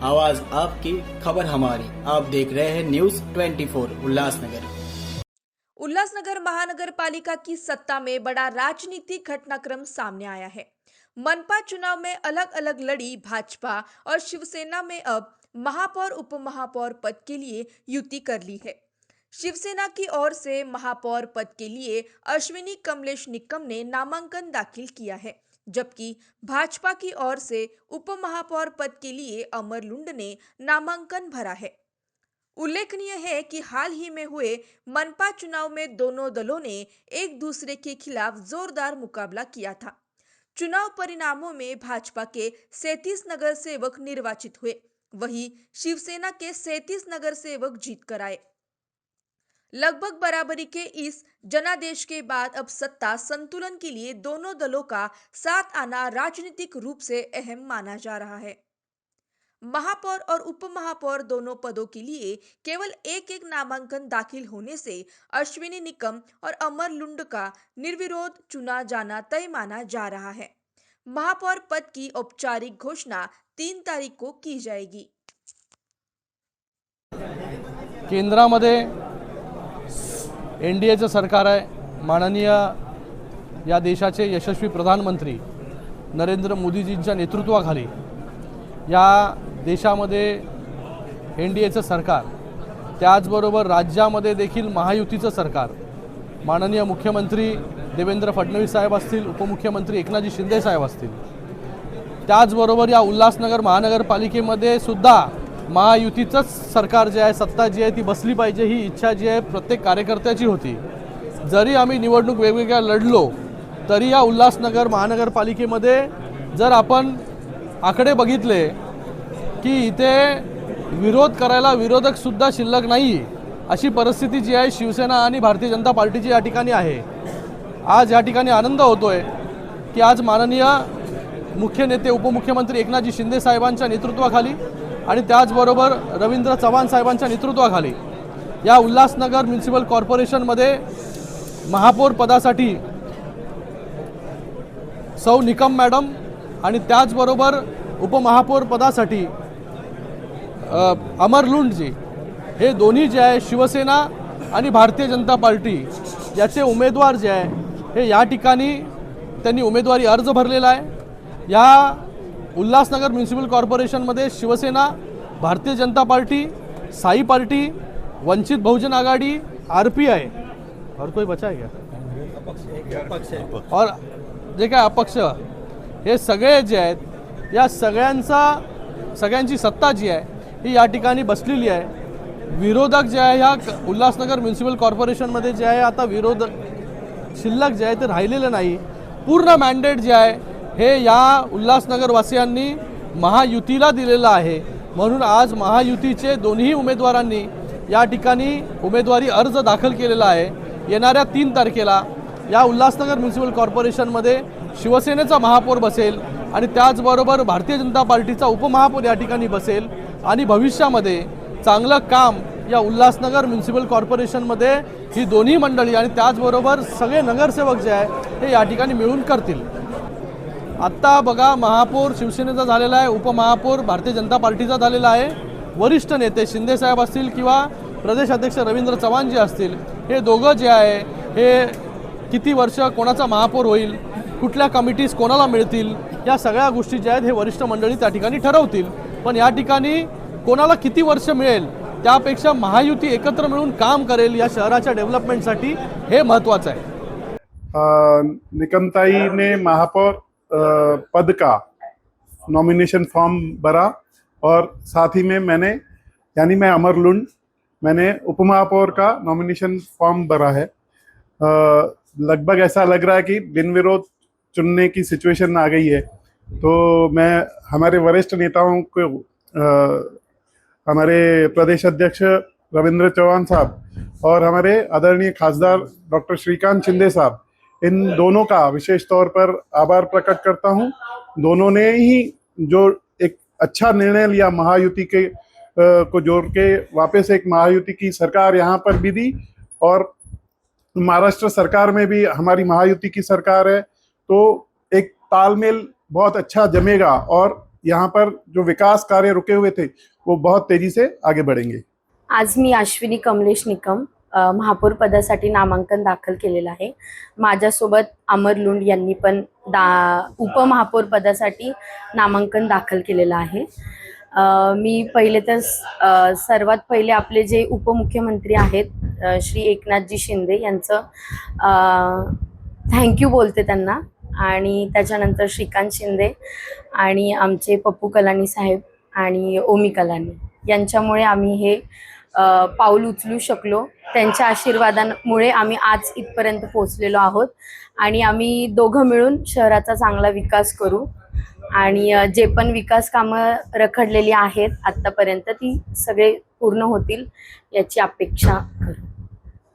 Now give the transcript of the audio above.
आवाज आपकी, खबर हमारी। आप देख रहे हैं न्यूज 24 उल्लासनगर। उल्लासनगर महानगर पालिका की सत्ता में बड़ा राजनीतिक घटनाक्रम सामने आया है। मनपा चुनाव में अलग अलग लड़ी भाजपा और शिवसेना में अब महापौर उपमहापौर पद के लिए युति कर ली है। शिवसेना की ओर से महापौर पद के लिए अश्विनी कमलेश निकम ने नामांकन दाखिल किया है, जबकि भाजपा की ओर से उपमहापौर पद के लिए अमर लुंड ने नामांकन भरा है। उल्लेखनीय है कि हाल ही में हुए मनपा चुनाव में दोनों दलों ने एक दूसरे के खिलाफ जोरदार मुकाबला किया था। चुनाव परिणामों में भाजपा के 37 नगर सेवक निर्वाचित हुए, वहीं शिवसेना के 37 नगर सेवक जीत कर आए। लगभग बराबरी के इस जनादेश के बाद अब सत्ता संतुलन के लिए दोनों दलों का साथ आना राजनीतिक रूप से अहम माना जा रहा है। महापौर और उपमहापौर दोनों पदों के लिए केवल एक एक नामांकन दाखिल होने से अश्विनी निकम और अमर लुंड का निर्विरोध चुना जाना तय माना जा रहा है। महापौर पद की औपचारिक घोषणा 3 तारीख को की जाएगी। केंद्रामध्ये NDAचं सरकार आहे। माननीय या देशाचे यशस्वी प्रधानमंत्री नरेंद्र मोदीजींच्या नेतृत्वाखाली या देशामध्ये NDAचं सरकार, त्याचबरोबर राज्यामध्ये देखील महायुतीचं सरकार, माननीय मुख्यमंत्री देवेंद्र फडणवीस साहेब असतील, उपमुख्यमंत्री एकनाथजी शिंदे साहेब असतील, त्याचबरोबर या उल्हासनगर महानगरपालिकेमध्ये सुद्धा महायुतीचंच सरकार जे आहे, सत्ता जी आहे ती बसली पाहिजे, ही इच्छा जी आहे प्रत्येक कार्यकर्त्याची होती। जरी आम्ही निवडणूक वेगवेगळ्या लढलो तरी या उल्हासनगर महानगरपालिकेमध्ये जर आपण आकडे बघितले की इथे विरोध करायला विरोधक सुद्धा शिल्लक नाही, अशी परिस्थिती जी आहे शिवसेना आणि भारतीय जनता पार्टीची या ठिकाणी आहे। आज या ठिकाणी आनंद होतोय की आज माननीय मुख्य नेते उपमुख्यमंत्री एकनाथजी शिंदे साहेबांच्या नेतृत्वाखाली आणि त्याचबरोबर रवींद्र चव्हाण साहेबांच्या नेतृत्वाखाली या उल्हासनगर म्युनिसिपल कॉर्पोरेशनमध्ये महापौर पदासाठी सौ निकम मॅडम आणि त्याचबरोबर उपमहापौर पदासाठी अमर लुंडजी हे दोन्ही जे आहे शिवसेना आणि भारतीय जनता पार्टी याचे उमेदवार जे आहे हे या ठिकाणी त्यांनी उमेदवारी अर्ज भरलेला आहे। या Ulhasnagar municipal कॉर्पोरेशनमध्ये Shiv Sena, Bharatiya Janata party, Sai party, Vanchit Bahujan Aghadi, RPI और कोई बचा है क्या और जे काय अपक्ष, हे सगळे जे आहेत या सगळ्यांची सत्ता जी आहे ही या ठिकाणी बसलेली आहे। विरोधक जे आहे ह्या उल्हासनगर म्युनिसिपल कॉर्पोरेशनमध्ये जे आहे आता विरोधक शिल्लक जे आहे ते राहिलेलं नाही। पूर्ण मॅन्डेट जे आहे हे या उल्हासनगर वासियांनी महायुतीला दिलेलं आहे। म्हणून आज महायुतीचे दोन्ही उमेदवारांनी या ठिकाणी उमेदवारी अर्ज दाखल केलेला आहे। येणाऱ्या 3 तारखेला या उल्हासनगर म्युनिसिपल कॉर्पोरेशनमध्ये शिवसेनेचा महापौर बसेल आणि त्याचबरोबर भारतीय जनता पार्टीचा उपमहापौर या ठिकाणी बसेल आणि भविष्यामध्ये चांगलं काम या उल्हासनगर म्युनिसिपल कॉर्पोरेशनमध्ये ही दोन्ही मंडळी आणि त्याचबरोबर सगळे नगरसेवक जे आहे हे या ठिकाणी मिळून करतील। आता बघा, महापौर शिवसेनेचा झालेला आहे, उपमहापौर भारतीय जनता पार्टीचा झालेला आहे। वरिष्ठ नेते शिंदे साहेब असतील किंवा प्रदेश अध्यक्ष रवींद्र चव्हाण जे असतील, हे दोघं जे आहे हे किती वर्ष कोणाचा महापौर होईल, कुठल्या कमिटीज कोणाला मिळतील, या सगळ्या गोष्टी ज्या आहेत हे वरिष्ठ मंडळी त्या ठिकाणी ठरवतील। पण या ठिकाणी कोणाला किती वर्ष मिळेल त्यापेक्षा महायुती एकत्र मिळून काम करेल या शहराच्या डेव्हलपमेंटसाठी, हे महत्त्वाचं आहे। निकमताई ने महापौर पद का नॉमिनेशन फॉर्म भरा और साथ ही में मैं अमर लुंड, मैंने उपमहापौर का नॉमिनेशन फॉर्म भरा है। लगभग ऐसा लग रहा है कि बिन विरोध चुनने की सिचुएशन आ गई है। तो मैं हमारे वरिष्ठ नेताओं को, हमारे प्रदेश अध्यक्ष रविंद्र चौहान साहब और हमारे आदरणीय खासदार डॉक्टर श्रीकांत शिंदे साहब, इन दोनों का विशेष तौर पर आभार प्रकट करता हूं। दोनों ने ही जो एक अच्छा निर्णय लिया, महायुति के को जोड़ के वापस एक महायुति की सरकार यहाँ पर भी दी और महाराष्ट्र सरकार में भी हमारी महायुति की सरकार है, तो एक तालमेल बहुत अच्छा जमेगा और यहाँ पर जो विकास कार्य रुके हुए थे वो बहुत तेजी से आगे बढ़ेंगे। आज मी अश्विनी कमलेश निकम महापौर पदासाठी नामांकन दाखल केलेलं आहे। माझ्यासोबत अमर लुंड यांनी पण उपमहापौर पदासाठी नामांकन दाखल केलेलं आहे। मी पहिले तर सर्वात पहिले आपले जे उपमुख्यमंत्री आहेत श्री एकनाथजी शिंदे यांचं थँक्यू बोलते त्यांना, आणि त्याच्यानंतर श्रीकांत शिंदे आणि आमचे पप्पू कलानी साहेब आणि ओमी कलानी यांच्यामुळे आम्ही हे पाऊल उचलू शकलो। त्यांच्या आशीर्वादामुळे आम्ही आज इथपर्यंत पोहोचलेलो आहोत आणि आम्ही दोघं मिळून शहराचा चांगला विकास करू आणि जे पण विकास कामं रखडलेली आहेत आत्तापर्यंत ती सगळे पूर्ण होतील याची अपेक्षा करू।